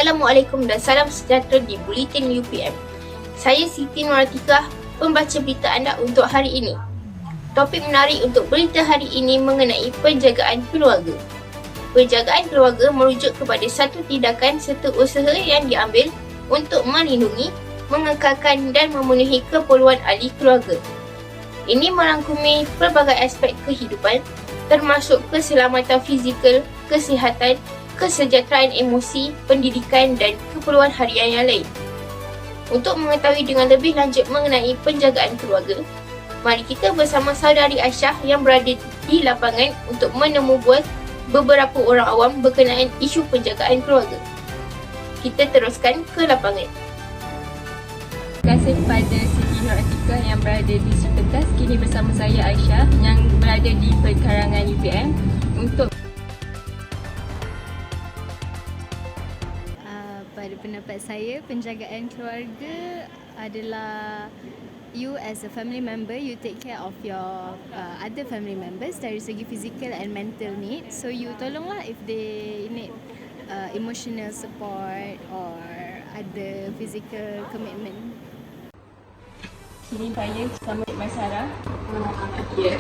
Assalamualaikum dan salam sejahtera di Bulletin UPM. Saya Siti Nuratikah, pembaca berita anda untuk hari ini. Topik menarik untuk berita hari ini mengenai penjagaan keluarga. Penjagaan keluarga merujuk kepada satu tindakan serta usaha yang diambil untuk melindungi, mengekalkan dan memenuhi keperluan ahli keluarga. Ini merangkumi pelbagai aspek kehidupan termasuk keselamatan fizikal, kesihatan, kesejahteraan emosi, pendidikan dan keperluan harian yang lain. Untuk mengetahui dengan lebih lanjut mengenai penjagaan keluarga, mari kita bersama saudari Aisyah yang berada di lapangan untuk menemu bual beberapa orang awam berkenaan isu penjagaan keluarga. Kita teruskan ke lapangan. Terima kasih kepada Siti Nuratikah yang berada di Pentas. Kini bersama saya Aisyah yang berada di Pekarangan UPM untuk pada pendapat saya, penjagaan keluarga adalah you as a family member, you take care of your other family members dari segi physical and mental needs. So you tolonglah if they need emotional support or other physical commitment. kini saya bersama Mak Sarah. Ya,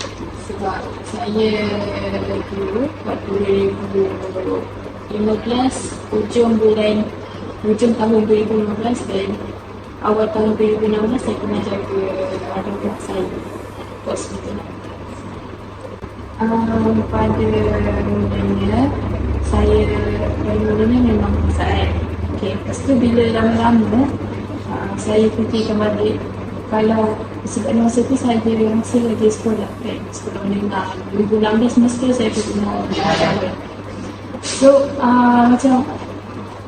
sebab saya dulu waktu 2015 hujung tahun 2015 dan awal tahun 2016 saya kena jaga anak saya kat hospital. Pada mulanya saya memang perasaan. Lepas tu bila lama-lama saya fikirkan balik, kalau sebab masa tu saya masih lagi sekolah sekolah menengah 2016 mesti saya kena jaga. So macam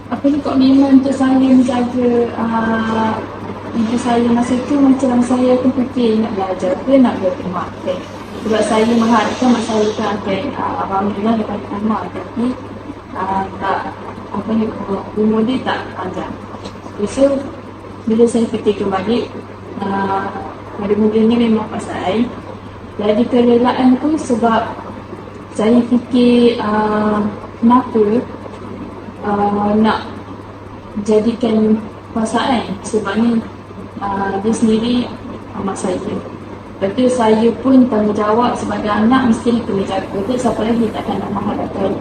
apa ni kok memang untuk saya menjaga ibu saya masa tu macam saya pun fikir nak belajar ke nak buat mak sebab saya mengharapkan mak saya kan alhamdulillah dapat anak tapi tak apa ni umur dia tak panjang. So bila saya fikir kembali pada mulanya memang pasal jadi kerelaan tu sebab saya fikir kenapa nak jadikan perasaan sebabnya dia sendiri amat saya. Lepas saya pun tanggungjawab sebagai anak mesti kena jaga. Betul siapa lagi takkan nak mengharapkan.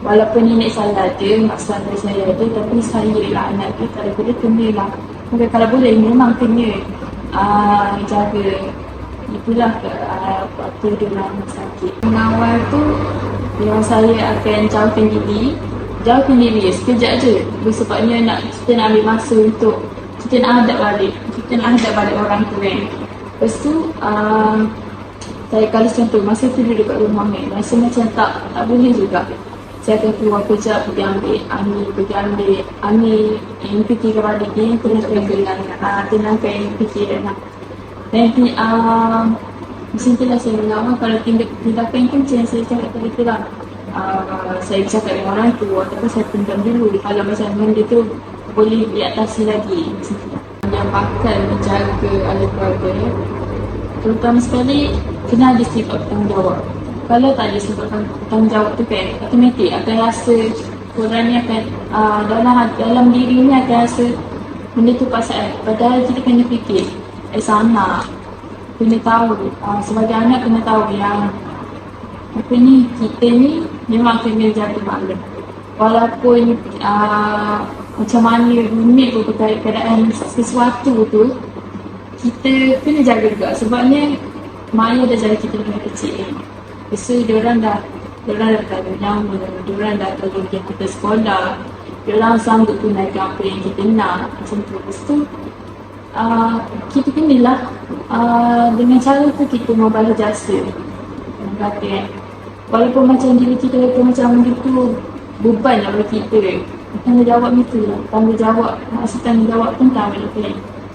Walaupun nenek saya ada, mak saudara saya ada, tapi saya lah anak dia kalau boleh kena lah. Mungkin kalau boleh memang kena jaga. Itulah waktu dia orang sakit. Mengawal tu memang saya akan jauhkan diri sekejap je sebabnya kita nak ambil masa untuk kita nak hadap balik orang tu kan. Lepas tu saya kalau contoh masa tu duduk kat rumah kan, rasa macam tak boleh juga. Saya akan keluar kejap pergi ambil angin yang fikirkan balik dia tenangkan fikiran lah. Dan macam tu lah saya mengawal kalau tindakan tu macam saya cakap tadi tu lah. Saya bercakap dengan orang tu ataupun saya pendam dulu kalau macam benda tu boleh diatasi lagi. Yang bakal menjaga ahli keluarga terutama sekali kena ada sifat bertanggungjawab. Kalau tak ada sifat bertanggungjawab tu kan automatik akan rasa korang ni akan dalam diri ni akan rasa benda tu paksaan. Padahal kita kena fikir anak kena tahu sebagai anak kena tahu yang apa ni, kita ni memang kena jaga maklum. Walaupun macam mana rumit pun keadaan sesuatu tu, kita kena jaga juga. Sebabnya mak ayah dah jaga kita dari kecil. So diorang dah tahu nama, diorang dah tahu yang kita sekolah, diorang sanggup tunaikan apa yang kita nak, macam tu. Lepas tu kita kenalah dengan cara tu kita membalas jasa. Kata walaupun macam diri kita macam begitu beban lah bagi kita. Tanggungjawab itu lah. Tanggungjawab tentang apa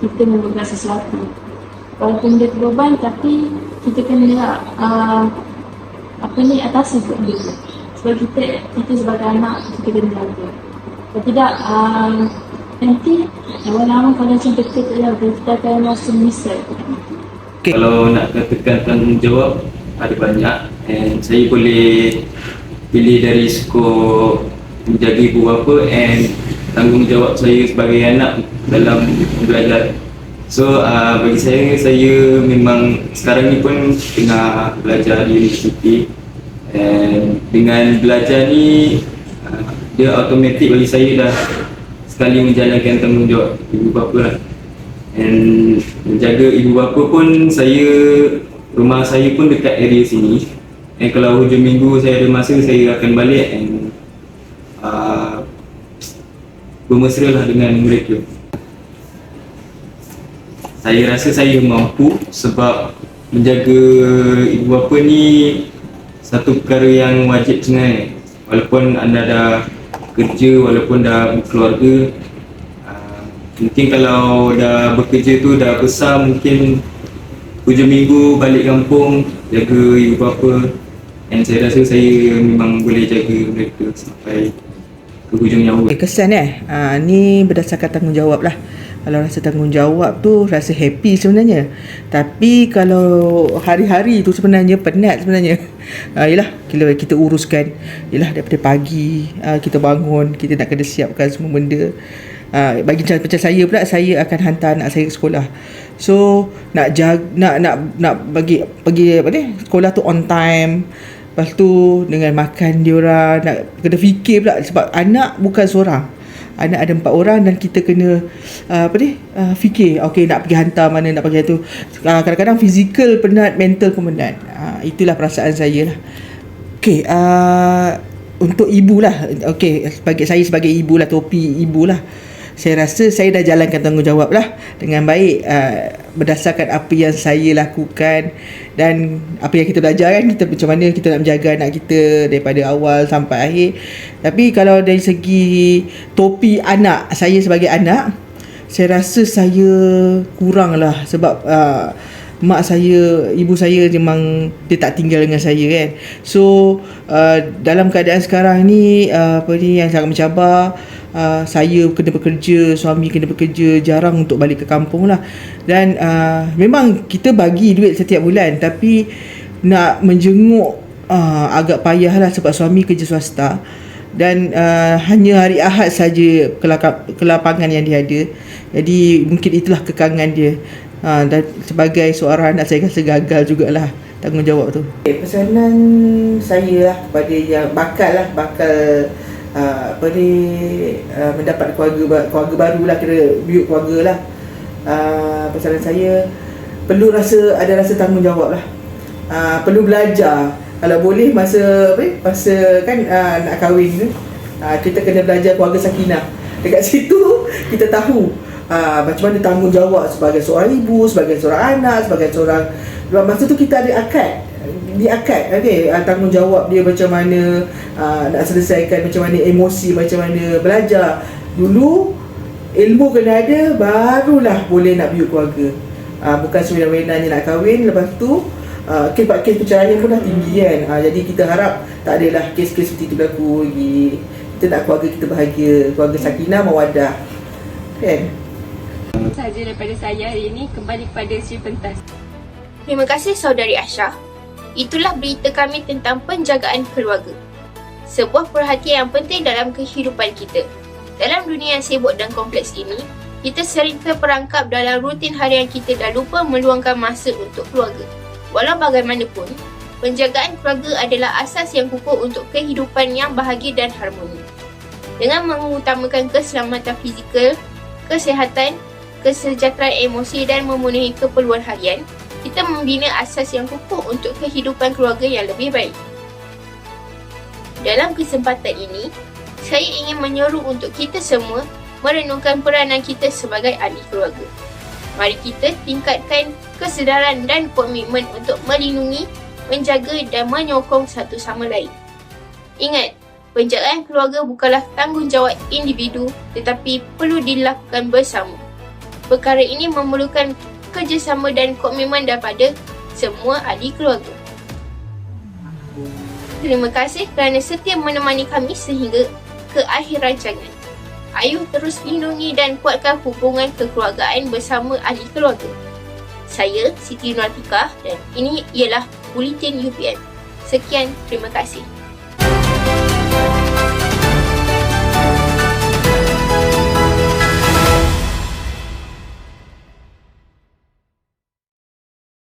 kita memegang sesuatu. Walaupun dia beban tapi kita kena atasi benda tu. Sebab kita sebagai anak kita kena jaga. Kalau tidak nanti lama-lama kalau macam dekat lah kita akan rasa menyesal. Kalau nak katakan tanggungjawab ada banyak and saya boleh pilih dari skop menjaga ibu bapa and tanggungjawab saya sebagai anak dalam belajar. So bagi saya memang sekarang ni pun tengah belajar di universiti, and dengan belajar ni dia automatik bagi saya dah sekali menjalankan tanggungjawab ibu bapa lah. And menjaga ibu bapa pun rumah saya pun dekat area sini, and kalau hujung minggu saya ada masa, saya akan balik and bermesra lah dengan mereka. Saya rasa saya mampu sebab menjaga ibu bapa ni satu perkara yang wajib sebenarnya. Walaupun anda dah kerja, walaupun dah berkeluarga, mungkin kalau dah bekerja tu dah besar, mungkin hujung minggu balik kampung jaga ibu bapa, dan saya rasa saya memang boleh jaga mereka sampai ke hujung nyawa. Kesan ni berdasarkan tanggungjawab lah. Kalau rasa tanggungjawab tu rasa happy sebenarnya. Tapi kalau hari-hari tu sebenarnya penat sebenarnya. Yelah, kita uruskan. Yelah, daripada pagi kita bangun, kita nak kena siapkan semua benda. Bagi macam saya pula, saya akan hantar anak saya ke sekolah. So nak bagi pergi sekolah tu on time. Lepas tu dengan makan diorang, nak kena fikir pula sebab anak bukan seorang. Anak ada 4 orang dan kita kena fikir, okey nak pergi hantar mana, nak pergi tu. Kadang-kadang fizikal penat, mental pun penat. Itulah perasaan saya lah. Okey, untuk ibu lah. Okey, sebagai ibu lah, topi ibu lah. Saya rasa saya dah jalankan tanggungjawab lah dengan baik, berdasarkan apa yang saya lakukan dan apa yang kita belajar kan, kita macam mana kita nak menjaga anak kita daripada awal sampai akhir. Tapi kalau dari segi topi anak, saya sebagai anak, saya rasa saya kurang lah sebab mak saya, ibu saya memang dia tak tinggal dengan saya kan. So dalam keadaan sekarang ni yang sangat mencabar, saya kena bekerja, suami kena bekerja, jarang untuk balik ke kampung lah. Dan memang kita bagi duit setiap bulan, tapi nak menjenguk agak payah lah sebab suami kerja swasta. Dan hanya hari Ahad saja kelapangan yang dia ada. Jadi mungkin itulah kekangan dia. Dan sebagai seorang anak, saya rasa gagal jugalah tanggungjawab tu. Pesanan saya lah kepada yang bakal mendapat keluarga baru lah, kira build keluarga lah. Pesanan saya, perlu ada rasa tanggungjawab lah. Perlu belajar. Kalau boleh masa kan nak kahwin tu, kita kena belajar keluarga sakinah. Dekat situ kita tahu macam mana tanggungjawab sebagai seorang ibu, sebagai seorang anak, sebagai seorang, masa tu kita ada diakad, okay, tanggungjawab dia macam mana, nak selesaikan, macam mana emosi, macam mana belajar. Dulu ilmu kena ada, barulah boleh nak build keluarga. Bukan sewenang-wenangnya nak kahwin, lepas tu kes perceraian pun dah tinggi kan. Jadi kita harap tak adalah kes-kes seperti itu berlaku lagi. Kita nak keluarga kita bahagia, keluarga sakinah mawaddah, kan? Sahaja daripada saya hari ini, kembali kepada Sri Pentas. Terima kasih saudari Aisyah. Itulah berita kami tentang penjagaan keluarga. Sebuah perhatian yang penting dalam kehidupan kita. Dalam dunia yang sibuk dan kompleks ini, kita sering terperangkap dalam rutin harian kita dan lupa meluangkan masa untuk keluarga. Walau bagaimanapun, penjagaan keluarga adalah asas yang kukuh untuk kehidupan yang bahagia dan harmoni. Dengan mengutamakan keselamatan fizikal, kesihatan, kesejahteraan emosi dan memenuhi keperluan harian, kita membina asas yang kukuh untuk kehidupan keluarga yang lebih baik. Dalam kesempatan ini, saya ingin menyeru untuk kita semua merenungkan peranan kita sebagai ahli keluarga. Mari kita tingkatkan kesedaran dan komitmen untuk melindungi, menjaga dan menyokong satu sama lain. Ingat, penjagaan keluarga bukanlah tanggungjawab individu tetapi perlu dilakukan bersama. Perkara ini memerlukan kerjasama dan komitmen daripada semua ahli keluarga. Terima kasih kerana setia menemani kami sehingga ke akhir rancangan. Ayuh terus lindungi dan kuatkan hubungan kekeluargaan bersama ahli keluarga. Saya Siti Nuratika dan ini ialah Bulletin UPM. Sekian, terima kasih.